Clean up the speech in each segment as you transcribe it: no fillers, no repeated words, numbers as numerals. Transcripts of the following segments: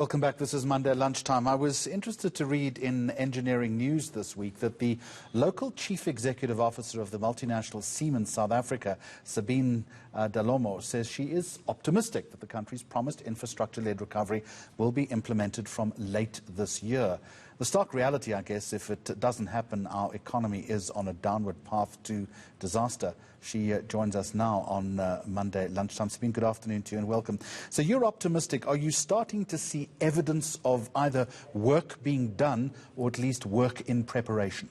Welcome back. This is Monday lunchtime. I was interested to read in Engineering News this week that the local chief executive officer of the multinational Siemens South Africa, Sabine Dall'Omo, says she is optimistic that the country's promised infrastructure-led recovery will be implemented from late this year. The stark reality, I guess, if it doesn't happen, our economy is on a downward path to disaster. She joins us now on Monday lunchtime. Sabine, good afternoon to you and welcome. So you're optimistic. Are you starting to see evidence of either work being done or at least work in preparation?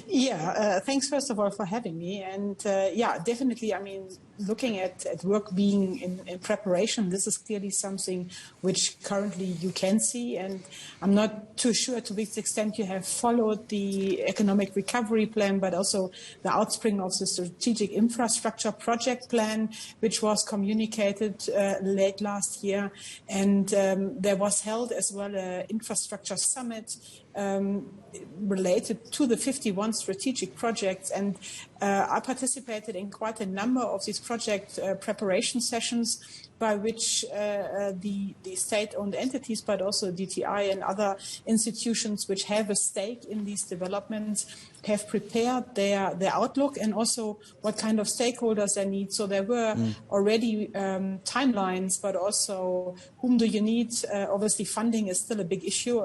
Yeah, thanks first of all for having me. And yeah, definitely, I mean, looking at work being in preparation, this is clearly something which currently you can see. And I'm not too sure to which extent you have followed the economic recovery plan, but also the outspring of the strategic infrastructure project plan, which was communicated late last year. And there was held as well an infrastructure summit related to the 51 strategic projects, and I participated in quite a number of these project preparation sessions by which the state-owned entities, but also DTI and other institutions which have a stake in these developments, have prepared their outlook and also what kind of stakeholders they need. So there were already timelines, but also whom do you need? Obviously, funding is still a big issue.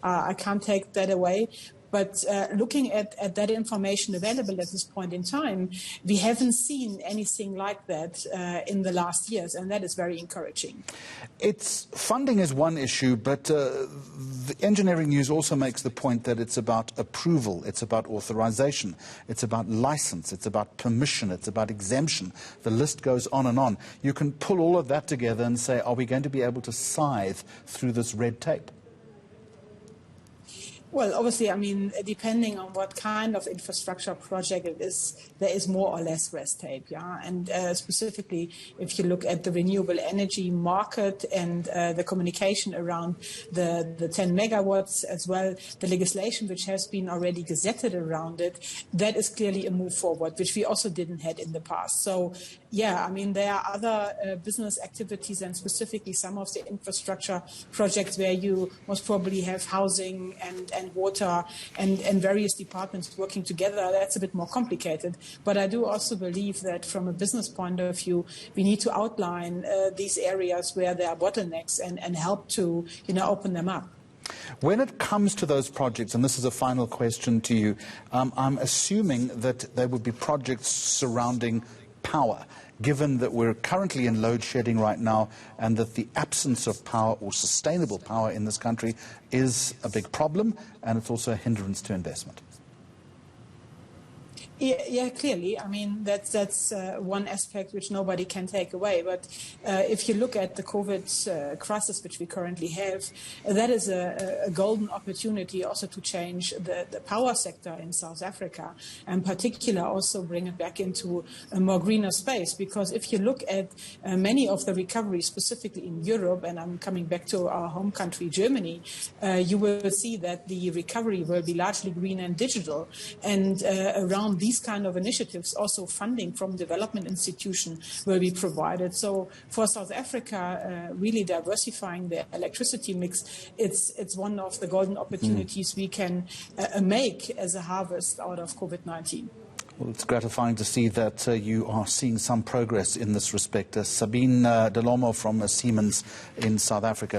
I can't take that away. But looking at that information available at this point in time, we haven't seen anything like that in the last years, and that is very encouraging. Funding is one issue, but the Engineering News also makes the point that it's about approval, it's about authorization, it's about license, it's about permission, it's about exemption. The list goes on and on. You can pull all of that together and say, are we going to be able to scythe through this red tape? Well, obviously, I mean, depending on what kind of infrastructure project it is, there is more or less red tape, yeah. And specifically, if you look at the renewable energy market and the communication around the 10 megawatts as well, the legislation which has been already gazetted around it, that is clearly a move forward, which we also didn't have in the past. So, yeah, I mean, there are other business activities and specifically some of the infrastructure projects where you most probably have housing and water and various departments working together. That's a bit more complicated. But I do also believe that from a business point of view, we need to outline these areas where there are bottlenecks and help to, open them up. When it comes to those projects, and this is a final question to you, I'm assuming that there would be projects surrounding power, given that we're currently in load shedding right now and that the absence of power or sustainable power in this country is a big problem and it's also a hindrance to investment. Yeah, clearly. I mean, that's one aspect which nobody can take away. But if you look at the COVID crisis which we currently have, that is a golden opportunity also to change the power sector in South Africa, and particular also bring it back into a more greener space. Because if you look at many of the recoveries, specifically in Europe, and I'm coming back to our home country, Germany, you will see that the recovery will be largely green and digital. And around these kind of initiatives, also funding from development institutions will be provided. So for South Africa, really diversifying the electricity mix, it's one of the golden opportunities we can make as a harvest out of COVID-19. Well, it's gratifying to see that you are seeing some progress in this respect. Sabine Dall'Omo from Siemens in South Africa.